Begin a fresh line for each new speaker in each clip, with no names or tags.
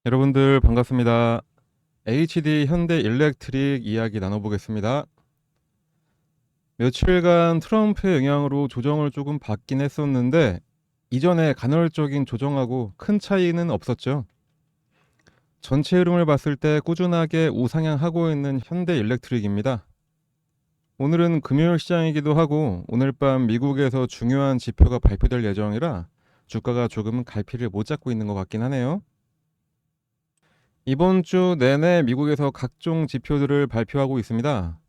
여러분들 반갑습니다. HD 현대 일렉트릭 이야기 나눠보겠습니다. 며칠간 트럼프의 영향으로 조정을 조금 받긴 했었는데 이전에 간헐적인 조정하고 큰 차이는 없었죠. 전체 흐름을 봤을 때 꾸준하게 우상향하고 있는 현대 일렉트릭입니다. 오늘은 금요일 시장이기도 하고 오늘 밤 미국에서 중요한 지표가 발표될 예정이라 주가가 조금 갈피를 못 잡고 있는 것 같긴 하네요. 이번 주 내내 미국에서 각종 지표들을 발표하고 있습니다.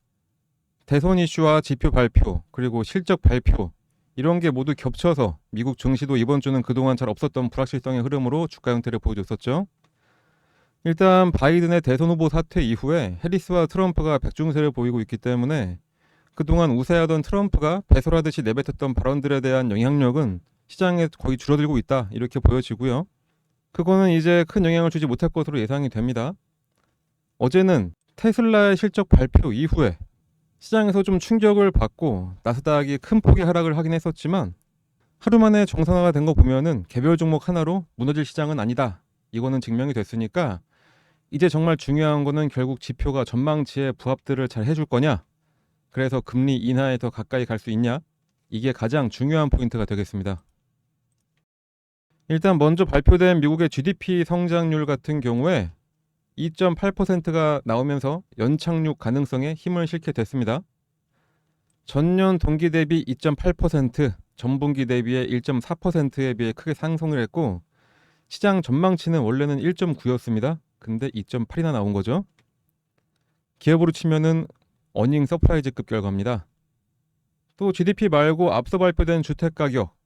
대선 이슈와 지표 발표, 그리고 실적 발표, 이런 게 모두 겹쳐서 미국 증시도 이번 주는 그동안 잘 없었던 불확실성의 흐름으로 주가 형태를 보여줬었죠. 일단 바이든의 대선 후보 사퇴 이후에 해리스와 트럼프가 백중세를 보이고 있기 때문에 그동안 우세하던 트럼프가 배설하듯이 내뱉었던 발언들에 대한 영향력은 시장에 거의 줄어들고 있다, 이렇게 보여지고요. 그거는 이제 큰 영향을 주지 못할 것으로 예상이 됩니다. 어제는 테슬라의 실적 발표 이후에 시장에서 좀 충격을 받고 나스닥이 큰 폭의 하락을 하긴 했었지만 하루 만에 정상화가 된 거 보면은 개별 종목 하나로 무너질 시장은 아니다, 이거는 증명이 됐으니까 이제 정말 중요한 거는 결국 지표가 전망치의 부합들을 잘 해줄 거냐, 그래서 금리 인하에 더 가까이 갈 수 있냐, 이게 가장 중요한 포인트가 되겠습니다. 일단 먼저 발표된 미국의 GDP 성장률 같은 경우에 2.8%가 나오면서 연착륙 가능성에 힘을 실게 됐습니다. 전년 동기 대비 2.8%, 전분기 대비에 1.4%에 비해 크게 상승을 했고 시장 전망치는 원래는 1.9였습니다. 근데 2.8이나 나온 거죠. 기업으로 치면은 어닝 서프라이즈급 결과입니다. 또 GDP 말고 앞서 발표된 주택가격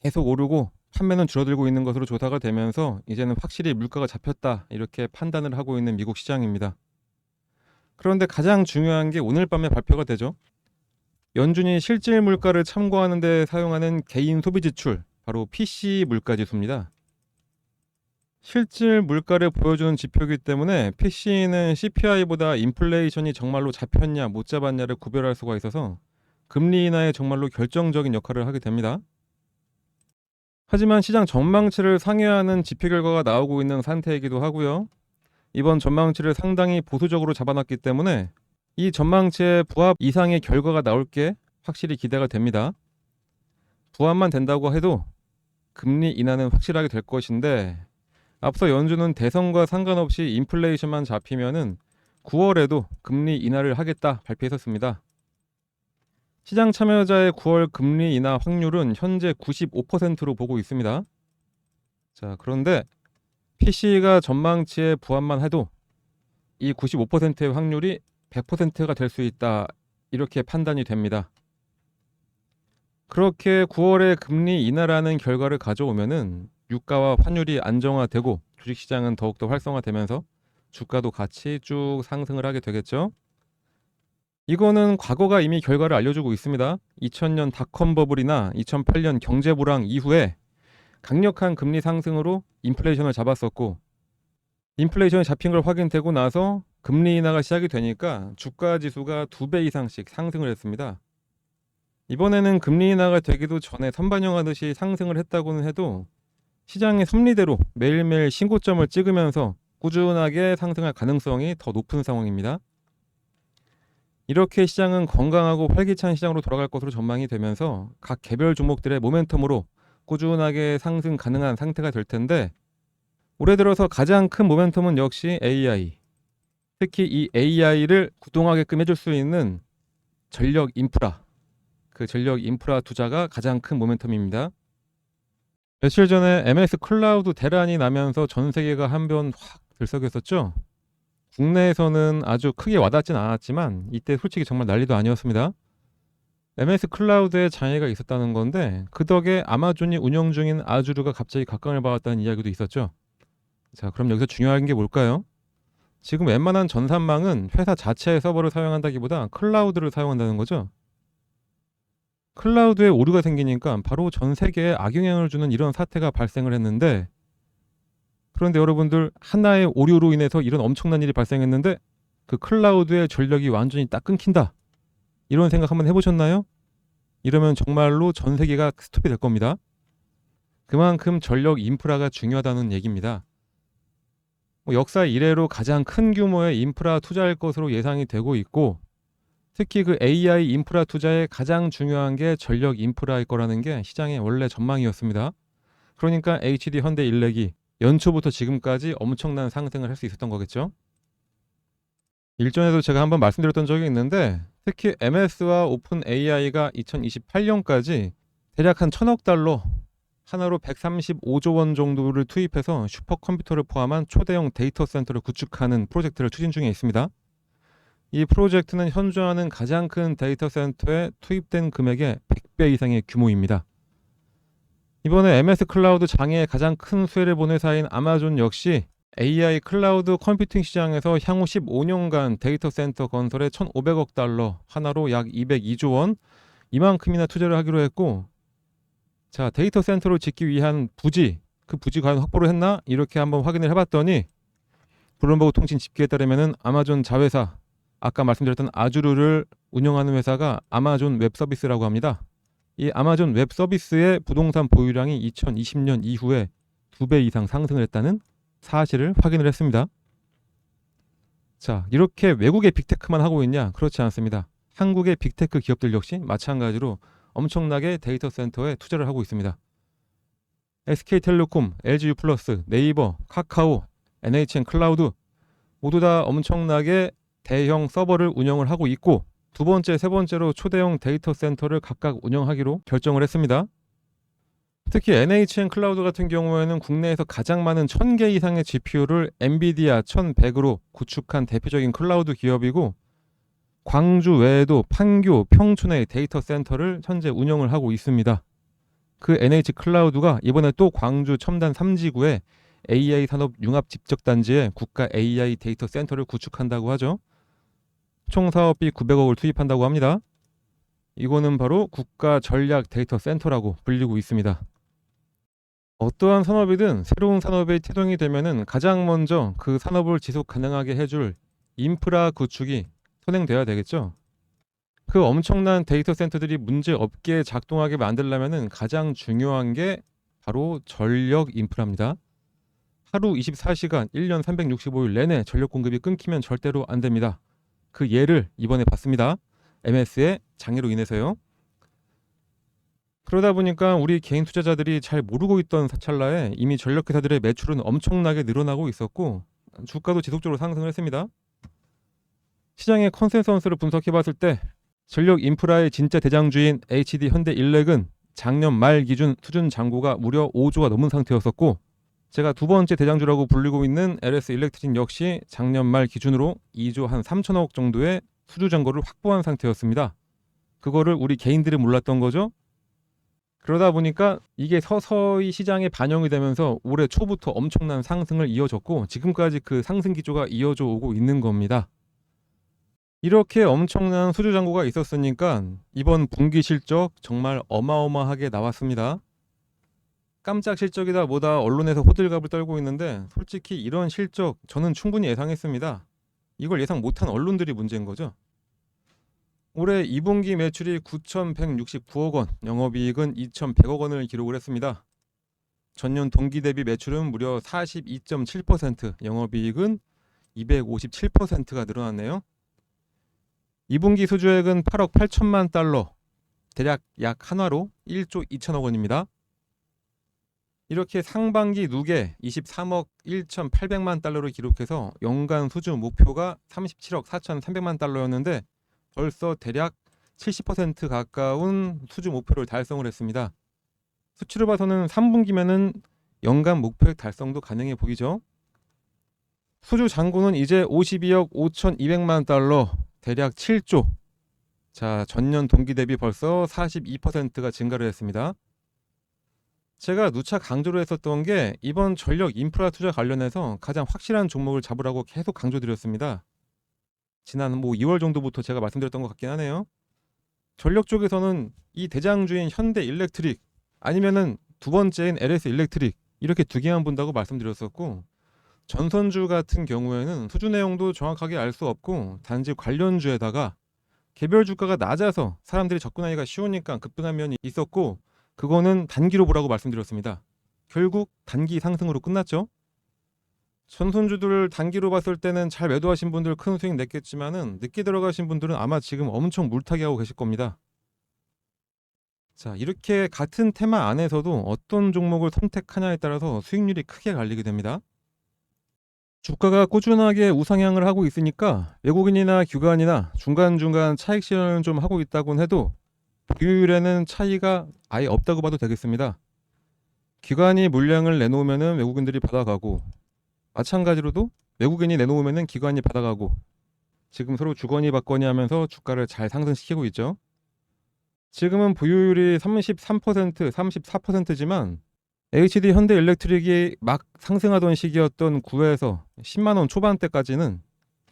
계속 오르고 판매는 줄어들고 있는 것으로 조사가 되면서 이제는 확실히 물가가 잡혔다, 이렇게 판단을 하고 있는 미국 시장입니다. 그런데 가장 중요한 게 오늘 밤에 발표가 되죠. 연준이 실질 물가를 참고하는 데 사용하는 개인 소비 지출, 바로 PC 물가 지수입니다. 실질 물가를 보여주는 지표이기 때문에 PC는 CPI보다 인플레이션이 정말로 잡혔냐 못 잡았냐를 구별할 수가 있어서 금리 인하에 정말로 결정적인 역할을 하게 됩니다. 하지만 시장 전망치를 상회하는 지표 결과가 나오고 있는 상태이기도 하고요. 이번 전망치를 상당히 보수적으로 잡아놨기 때문에 이 전망치의 부합 이상의 결과가 나올 게 확실히 기대가 됩니다. 부합만 된다고 해도 금리 인하는 확실하게 될 것인데 앞서 연준은 대선과 상관없이 인플레이션만 잡히면은 9월에도 금리 인하를 하겠다 발표했었습니다. 시장 참여자의 9월 금리 인하 확률은 현재 95%로 보고 있습니다. 자, 그런데 PC가 전망치에 부합만 해도 이 95%의 확률이 100%가 될 수 있다, 이렇게 판단이 됩니다. 그렇게 9월에 금리 인하라는 결과를 가져오면은 유가와 환율이 안정화되고 주식시장은 더욱더 활성화되면서 주가도 같이 쭉 상승을 하게 되겠죠. 이거는 과거가 이미 결과를 알려주고 있습니다. 2000년 닷컴 버블이나 2008년 경제 불황 이후에 강력한 금리 상승으로 인플레이션을 잡았었고 인플레이션이 잡힌 걸 확인되고 나서 금리 인하가 시작이 되니까 주가 지수가 2배 이상씩 상승을 했습니다. 이번에는 금리 인하가 되기도 전에 선반영하듯이 상승을 했다고는 해도 시장의 섭리대로 매일매일 신고점을 찍으면서 꾸준하게 상승할 가능성이 더 높은 상황입니다. 이렇게 시장은 건강하고 활기찬 시장으로 돌아갈 것으로 전망이 되면서 각 개별 종목들의 모멘텀으로 꾸준하게 상승 가능한 상태가 될 텐데 올해 들어서 가장 큰 모멘텀은 역시 AI, 특히 이 AI를 구동하게끔 해줄 수 있는 전력 인프라, 그 전력 인프라 투자가 가장 큰 모멘텀입니다. 며칠 전에 MS 클라우드 대란이 나면서 전 세계가 한번 확 들썩였었죠. 국내에서는 아주 크게 와닿진 않았지만 이때 솔직히 정말 난리도 아니었습니다. MS 클라우드에 장애가 있었다는 건데 그 덕에 아마존이 운영 중인 아주르가 갑자기 각광을 받았다는 이야기도 있었죠. 자, 그럼 여기서 중요한 게 뭘까요? 지금 웬만한 전산망은 회사 자체의 서버를 사용한다기보다 클라우드를 사용한다는 거죠. 클라우드에 오류가 생기니까 바로 전 세계에 악영향을 주는 이런 사태가 발생을 했는데, 그런데 여러분들 하나의 오류로 인해서 이런 엄청난 일이 발생했는데 그 클라우드의 전력이 완전히 딱 끊긴다, 이런 생각 한번 해보셨나요? 이러면 정말로 전 세계가 스톱이 될 겁니다. 그만큼 전력 인프라가 중요하다는 얘기입니다. 역사 이래로 가장 큰 규모의 인프라 투자일 것으로 예상이 되고 있고, 특히 그 AI 인프라 투자의 가장 중요한 게 전력 인프라일 거라는 게 시장의 원래 전망이었습니다. 그러니까 HD 현대인력이 연초부터 지금까지 엄청난 상승을 할 수 있었던 거겠죠. 일전에도 제가 한번 말씀드렸던 적이 있는데, 특히 MS와 오픈 AI가 2028년까지 대략 한 1000억 달러, 하나로 135조 원 정도를 투입해서 슈퍼컴퓨터를 포함한 초대형 데이터 센터를 구축하는 프로젝트를 추진 중에 있습니다. 이 프로젝트는 현존하는 가장 큰 데이터 센터에 투입된 금액의 100배 이상의 규모입니다. 이번에 MS 클라우드 장애에 가장 큰 수혜를 본 회사인 아마존 역시 AI 클라우드 컴퓨팅 시장에서 향후 15년간 데이터 센터 건설에 1,500억 달러, 하나로 약 202조 원, 이만큼이나 투자를 하기로 했고, 자, 데이터 센터를 짓기 위한 부지, 그 부지 과연 확보를 했나? 이렇게 한번 확인을 해봤더니 블룸버그 통신 집계에 따르면 아마존 자회사, 아까 말씀드렸던 아주르를 운영하는 회사가 아마존 웹서비스라고 합니다. 이 아마존 웹서비스의 부동산 보유량이 2020년 이후에 2배 이상 상승을 했다는 사실을 확인을 했습니다. 자, 이렇게 외국의 빅테크만 하고 있냐? 그렇지 않습니다. 한국의 빅테크 기업들 역시 마찬가지로 엄청나게 데이터 센터에 투자를 하고 있습니다. SK텔레콤, LG유플러스, 네이버, 카카오, NHN 클라우드 모두 다 엄청나게 대형 서버를 운영을 하고 있고, 두 번째, 세 번째로 초대형 데이터 센터를 각각 운영하기로 결정을 했습니다. 특히 NHN 클라우드 같은 경우에는 국내에서 가장 많은 1000개 이상의 GPU를 엔비디아 1100으로 구축한 대표적인 클라우드 기업이고, 광주 외에도 판교, 평촌의 데이터 센터를 현재 운영을 하고 있습니다. 그 NH 클라우드가 이번에 또 광주 첨단 3지구에 AI 산업 융합 집적단지에 국가 AI 데이터 센터를 구축한다고 하죠. 총 사업비 900억을 투입한다고 합니다. 이거는 바로 국가 전략 데이터 센터라고 불리고 있습니다. 어떠한 산업이든 새로운 산업에 태동이 되면은 가장 먼저 그 산업을 지속 가능하게 해줄 인프라 구축이 선행돼야 되겠죠. 그 엄청난 데이터 센터들이 문제 없게 작동하게 만들려면은 가장 중요한 게 바로 전력 인프라입니다. 하루 24시간, 1년 365일 내내 전력 공급이 끊기면 절대로 안 됩니다. 그 예를 이번에 봤습니다. MS의 장애로 인해서요. 그러다 보니까 우리 개인 투자자들이 잘 모르고 있던 찰나에 이미 전력회사들의 매출은 엄청나게 늘어나고 있었고, 주가도 지속적으로 상승을 했습니다. 시장의 컨센서스를 분석해 봤을 때 전력 인프라의 진짜 대장주인 HD 현대인력은 작년 말 기준 수준 잔고가 무려 5조가 넘은 상태였었고, 제가 두 번째 대장주라고 불리고 있는 LS 일렉트릭 역시 작년 말 기준으로 2조 한 3천억 정도의 수주 잔고를 확보한 상태였습니다. 그거를 우리 개인들이 몰랐던 거죠. 그러다 보니까 이게 서서히 시장에 반영이 되면서 올해 초부터 엄청난 상승을 이어졌고, 지금까지 그 상승 기조가 이어져 오고 있는 겁니다. 이렇게 엄청난 수주 잔고가 있었으니까 이번 분기 실적 정말 어마어마하게 나왔습니다. 깜짝 실적이다 뭐다 언론에서 호들갑을 떨고 있는데, 솔직히 이런 실적 저는 충분히 예상했습니다. 이걸 예상 못한 언론들이 문제인 거죠. 올해 2분기 매출이 9,169억 원, 영업이익은 2,100억 원을 기록을 했습니다. 전년 동기 대비 매출은 무려 42.7%, 영업이익은 257%가 늘어났네요. 2분기 수주액은 8억 8천만 달러, 대략 약 한화로 1조 2천억 원입니다. 이렇게 상반기 누계 23억 1,800만 달러를 기록해서 연간 수주 목표가 37억 4,300만 달러였는데 벌써 대략 70% 가까운 수주 목표를 달성을 했습니다. 수치로 봐서는 3분기면은 연간 목표액 달성도 가능해 보이죠. 수주 잔고는 이제 52억 5,200만 달러, 대략 7조. 자, 전년 동기 대비 벌써 42%가 증가를 했습니다. 제가 누차 강조를 했었던 게 이번 전력 인프라 투자 관련해서 가장 확실한 종목을 잡으라고 계속 강조드렸습니다. 지난 2월 정도부터 제가 말씀드렸던 것 같긴 하네요. 전력 쪽에서는 이 대장주인 현대일렉트릭, 아니면은 두 번째인 LS 일렉트릭, 이렇게 두 개만 본다고 말씀드렸었고, 전선주 같은 경우에는 수주 내용도 정확하게 알 수 없고 단지 관련주에다가 개별 주가가 낮아서 사람들이 접근하기가 쉬우니까 급등한 면이 있었고, 그거는 단기로 보라고 말씀드렸습니다. 결국 단기 상승으로 끝났죠. 전선주들 단기로 봤을 때는 잘 매도하신 분들 큰 수익 냈겠지만은 늦게 들어가신 분들은 아마 지금 엄청 물타기 하고 계실 겁니다. 자, 이렇게 같은 테마 안에서도 어떤 종목을 선택하냐에 따라서 수익률이 크게 갈리게 됩니다. 주가가 꾸준하게 우상향을 하고 있으니까 외국인이나 기관이나 중간중간 차익 실현을 좀 하고 있다곤 해도 보유율에는 차이가 아예 없다고 봐도 되겠습니다. 기관이 물량을 내놓으면 외국인들이 받아가고, 마찬가지로도 외국인이 내놓으면 기관이 받아가고, 지금 서로 주거니 받거니 하면서 주가를 잘 상승시키고 있죠. 지금은 보유율이 33%, 34%지만 HD 현대일렉트릭이 막 상승하던 시기였던 9에서 10만 원 초반대까지는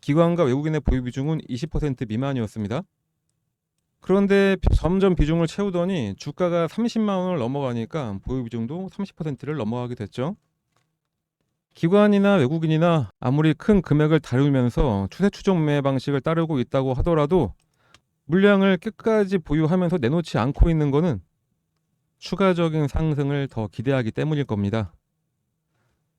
기관과 외국인의 보유 비중은 20% 미만이었습니다. 그런데 점점 비중을 채우더니 주가가 30만 원을 넘어가니까 보유 비중도 30%를 넘어가게 됐죠. 기관이나 외국인이나 아무리 큰 금액을 다루면서 추세 추종 매매 방식을 따르고 있다고 하더라도 물량을 끝까지 보유하면서 내놓지 않고 있는 거는 추가적인 상승을 더 기대하기 때문일 겁니다.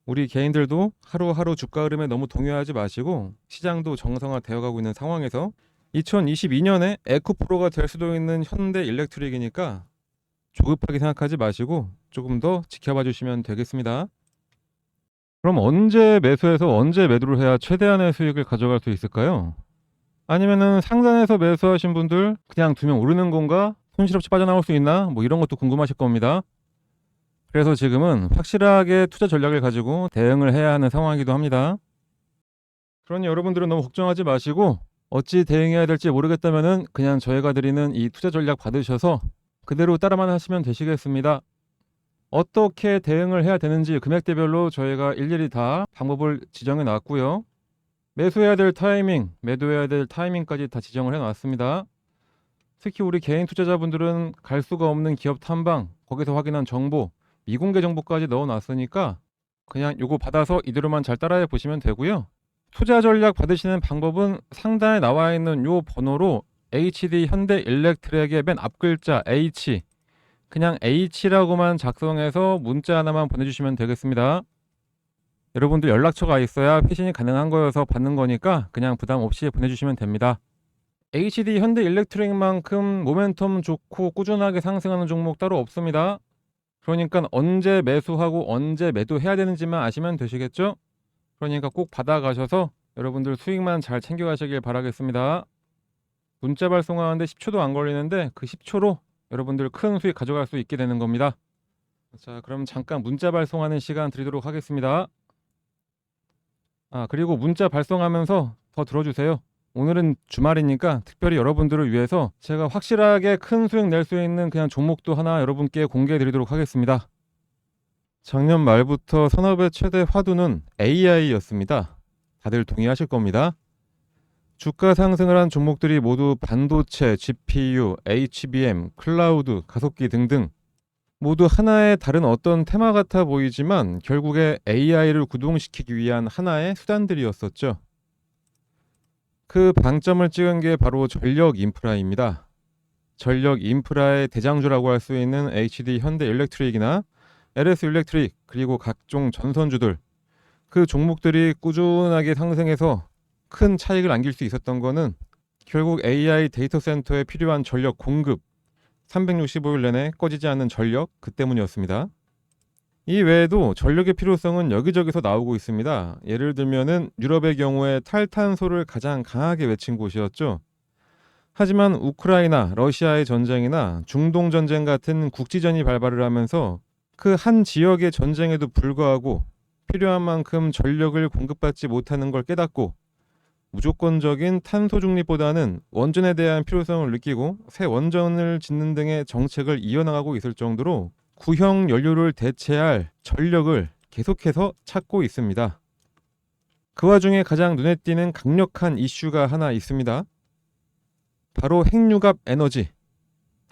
우리 개인들도 하루하루 주가 흐름에 너무 동요하지 마시고, 시장도 정상화되어 가고 있는 상황에서 2022년에 에코프로가 될 수도 있는 현대일렉트릭이니까 조급하게 생각하지 마시고 조금 더 지켜봐 주시면 되겠습니다. 그럼 언제 매수해서 언제 매도를 해야 최대한의 수익을 가져갈 수 있을까요? 아니면은 상단에서 매수하신 분들 그냥 두면 오르는 건가? 손실 없이 빠져나올 수 있나? 뭐 이런 것도 궁금하실 겁니다. 그래서 지금은 확실하게 투자 전략을 가지고 대응을 해야 하는 상황이기도 합니다. 그러니 여러분들은 너무 걱정하지 마시고, 어찌 대응해야 될지 모르겠다면은 그냥 저희가 드리는 이 투자 전략 받으셔서 그대로 따라만 하시면 되시겠습니다. 어떻게 대응을 해야 되는지 금액대별로 저희가 일일이 다 방법을 지정해 놨고요. 매수해야 될 타이밍, 매도해야 될 타이밍까지 다 지정을 해 놨습니다. 특히 우리 개인 투자자분들은 갈 수가 없는 기업 탐방, 거기서 확인한 정보, 미공개 정보까지 넣어 놨으니까 그냥 요거 받아서 이대로만 잘 따라해 보시면 되고요. 투자 전략 받으시는 방법은 상단에 나와 있는 요 번호로 HD 현대일렉트릭의 맨 앞 글자 H, 그냥 H라고만 작성해서 문자 하나만 보내주시면 되겠습니다. 여러분들 연락처가 있어야 회신이 가능한 거여서 받는 거니까 그냥 부담 없이 보내주시면 됩니다. HD 현대일렉트릭만큼 모멘텀 좋고 꾸준하게 상승하는 종목 따로 없습니다. 그러니까 언제 매수하고 언제 매도해야 되는지만 아시면 되시겠죠? 그러니까 꼭 받아가셔서 여러분들 수익만 잘 챙겨가시길 바라겠습니다. 문자 발송하는데 10초도 안 걸리는데 그 10초로 여러분들 큰 수익 가져갈 수 있게 되는 겁니다. 자, 그럼 잠깐 문자 발송하는 시간 드리도록 하겠습니다. 그리고 문자 발송하면서 더 들어주세요. 오늘은 주말이니까 특별히 여러분들을 위해서 제가 확실하게 큰 수익 낼 수 있는 그냥 종목도 하나 여러분께 공개해 드리도록 하겠습니다. 작년 말부터 산업의 최대 화두는 AI였습니다. 다들 동의하실 겁니다. 주가 상승을 한 종목들이 모두 반도체, GPU, HBM, 클라우드, 가속기 등등 모두 하나의 다른 어떤 테마 같아 보이지만 결국에 AI를 구동시키기 위한 하나의 수단들이었었죠. 그 방점을 찍은 게 바로 전력 인프라입니다. 전력 인프라의 대장주라고 할 수 있는 HD 현대일렉트릭이나 LS 일렉트릭, 그리고 각종 전선주들, 그 종목들이 꾸준하게 상승해서 큰 차익을 안길 수 있었던 거는 결국 AI 데이터 센터에 필요한 전력 공급, 365일 내내 꺼지지 않는 전력, 그 때문이었습니다. 이 외에도 전력의 필요성은 여기저기서 나오고 있습니다. 예를 들면은 유럽의 경우에 탈탄소를 가장 강하게 외친 곳이었죠. 하지만 우크라이나, 러시아의 전쟁이나 중동 전쟁 같은 국지전이 발발을 하면서 그 한 지역의 전쟁에도 불구하고 필요한 만큼 전력을 공급받지 못하는 걸 깨닫고 무조건적인 탄소 중립보다는 원전에 대한 필요성을 느끼고 새 원전을 짓는 등의 정책을 이어나가고 있을 정도로 구형 연료를 대체할 전력을 계속해서 찾고 있습니다. 그 와중에 가장 눈에 띄는 강력한 이슈가 하나 있습니다. 바로 핵융합 에너지.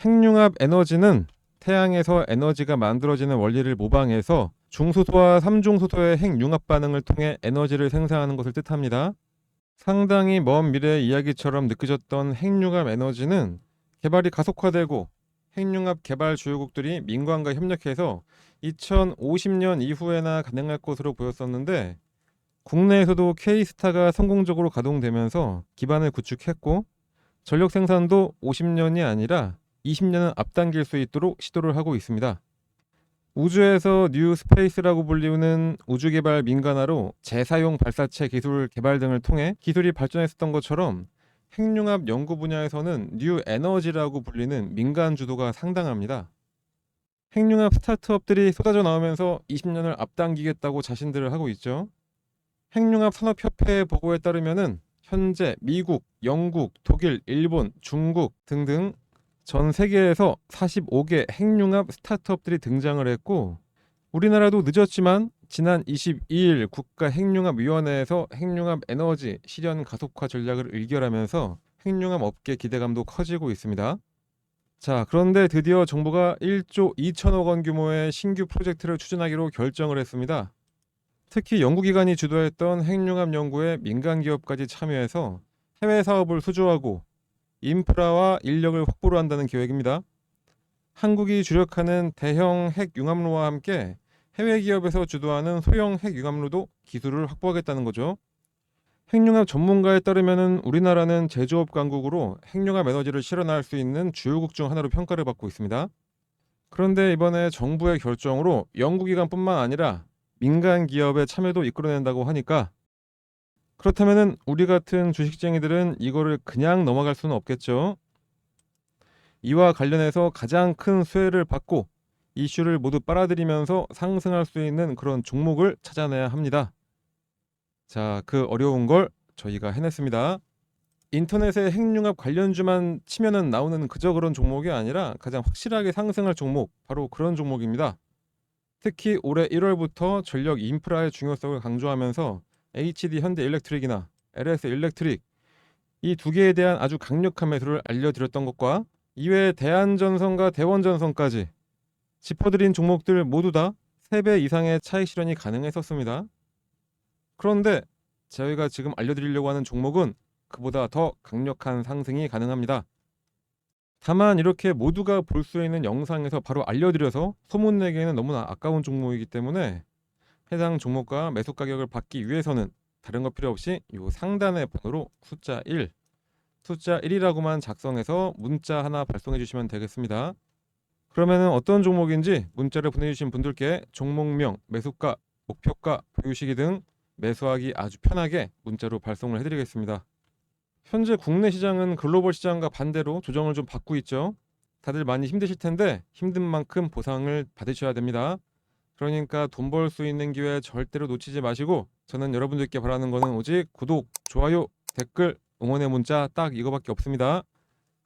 핵융합 에너지는 태양에서 에너지가 만들어지는 원리를 모방해서 중수소와 삼중수소의 핵융합 반응을 통해 에너지를 생산하는 것을 뜻합니다. 상당히 먼 미래의 이야기처럼 느껴졌던 핵융합 에너지는 개발이 가속화되고 핵융합 개발 주요국들이 민간과 협력해서 2050년 이후에나 가능할 것으로 보였었는데 국내에서도 K스타가 성공적으로 가동되면서 기반을 구축했고 전력 생산도 50년이 아니라 20년은 앞당길 수 있도록 시도를 하고 있습니다. 우주에서 뉴 스페이스라고 불리우는 우주개발 민간화로 재사용 발사체 기술 개발 등을 통해 기술이 발전했었던 것처럼 핵융합 연구 분야에서는 뉴 에너지라고 불리는 민간 주도가 상당합니다. 핵융합 스타트업들이 쏟아져 나오면서 20년을 앞당기겠다고 자신들을 하고 있죠. 핵융합 산업협회의 보고에 따르면은 현재 미국, 영국, 독일, 일본, 중국 등등 전 세계에서 45개 핵융합 스타트업들이 등장을 했고 우리나라도 늦었지만 지난 22일 국가핵융합위원회에서 핵융합 에너지 실현 가속화 전략을 의결하면서 핵융합 업계 기대감도 커지고 있습니다. 자, 그런데 드디어 정부가 1조 2천억 원 규모의 신규 프로젝트를 추진하기로 결정을 했습니다. 특히 연구기관이 주도했던 핵융합 연구에 민간 기업까지 참여해서 해외 사업을 수주하고 인프라와 인력을 확보를 한다는 계획입니다. 한국이 주력하는 대형 핵융합로와 함께 해외 기업에서 주도하는 소형 핵융합로도 기술을 확보하겠다는 거죠. 핵융합 전문가에 따르면 우리나라는 제조업 강국으로 핵융합 에너지를 실현할 수 있는 주요국 중 하나로 평가를 받고 있습니다. 그런데 이번에 정부의 결정으로 연구기관뿐만 아니라 민간 기업의 참여도 이끌어낸다고 하니까 그렇다면 우리 같은 주식쟁이들은 이거를 그냥 넘어갈 수는 없겠죠. 이와 관련해서 가장 큰 수혜를 받고 이슈를 모두 빨아들이면서 상승할 수 있는 그런 종목을 찾아내야 합니다. 자, 그 어려운 걸 저희가 해냈습니다. 인터넷에 핵융합 관련주만 치면은 나오는 그저 그런 종목이 아니라 가장 확실하게 상승할 종목, 바로 그런 종목입니다. 특히 올해 1월부터 전력 인프라의 중요성을 강조하면서 HD 현대일렉트릭이나 LS 일렉트릭 이 두 개에 대한 아주 강력한 매수를 알려드렸던 것과 이외에 대한전선과 대원전선까지 짚어드린 종목들 모두 다 3배 이상의 차익 실현이 가능했었습니다. 그런데 저희가 지금 알려드리려고 하는 종목은 그보다 더 강력한 상승이 가능합니다. 다만 이렇게 모두가 볼 수 있는 영상에서 바로 알려드려서 소문내기에는 너무나 아까운 종목이기 때문에 해당 종목과 매수 가격을 받기 위해서는 다른 거 필요 없이 이 상단의 번호로 숫자 1이라고만 작성해서 문자 하나 발송해 주시면 되겠습니다. 그러면 어떤 종목인지 문자를 보내주신 분들께 종목명, 매수가, 목표가, 보유 시기 등 매수하기 아주 편하게 문자로 발송을 해드리겠습니다. 현재 국내 시장은 글로벌 시장과 반대로 조정을 좀 받고 있죠. 다들 많이 힘드실 텐데 힘든 만큼 보상을 받으셔야 됩니다. 그러니까 돈 벌 수 있는 기회 절대로 놓치지 마시고 저는 여러분들께 바라는 거는 오직 구독, 좋아요, 댓글, 응원의 문자 딱 이거밖에 없습니다.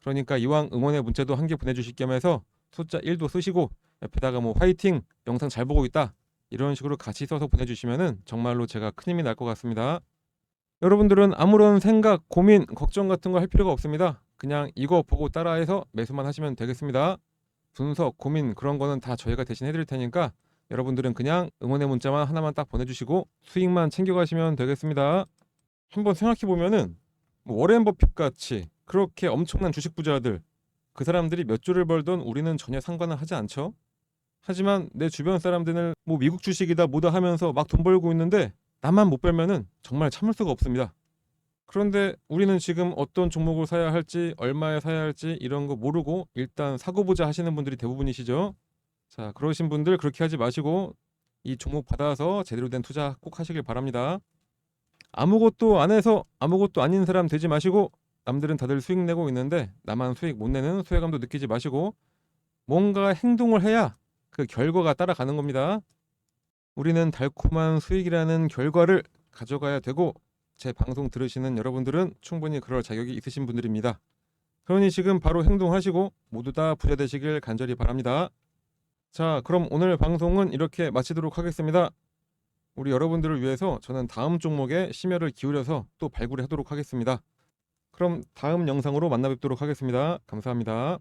그러니까 이왕 응원의 문자도 한 개 보내주실 겸해서 숫자 1도 쓰시고 옆에다가 뭐 화이팅, 영상 잘 보고 있다 이런 식으로 같이 써서 보내주시면은 정말로 제가 큰 힘이 날 것 같습니다. 여러분들은 아무런 생각, 고민, 걱정 같은 거 할 필요가 없습니다. 그냥 이거 보고 따라해서 매수만 하시면 되겠습니다. 분석, 고민 그런 거는 다 저희가 대신 해드릴 테니까 여러분들은 그냥 응원의 문자만 하나만 딱 보내주시고 수익만 챙겨가시면 되겠습니다. 한번 생각해보면은 뭐 워렌 버핏 같이 그렇게 엄청난 주식 부자들 그 사람들이 몇 조를 벌던 우리는 전혀 상관을 하지 않죠. 하지만 내 주변 사람들은 뭐 미국 주식이다 뭐다 하면서 막 돈 벌고 있는데 나만 못 벌면은 정말 참을 수가 없습니다. 그런데 우리는 지금 어떤 종목을 사야 할지 얼마에 사야 할지 이런 거 모르고 일단 사고 보자 하시는 분들이 대부분이시죠. 자, 그러신 분들 그렇게 하지 마시고 이 종목 받아서 제대로 된 투자 꼭 하시길 바랍니다. 아무것도 안 해서 아무것도 아닌 사람 되지 마시고 남들은 다들 수익 내고 있는데 나만 수익 못 내는 소외감도 느끼지 마시고 뭔가 행동을 해야 그 결과가 따라가는 겁니다. 우리는 달콤한 수익이라는 결과를 가져가야 되고 제 방송 들으시는 여러분들은 충분히 그럴 자격이 있으신 분들입니다. 그러니 지금 바로 행동하시고 모두 다 부자 되시길 간절히 바랍니다. 자, 그럼 오늘 방송은 이렇게 마치도록 하겠습니다. 우리 여러분들을 위해서 저는 다음 종목에 심혈을 기울여서 또 발굴하도록 하겠습니다. 그럼 다음 영상으로 만나 뵙도록 하겠습니다. 감사합니다.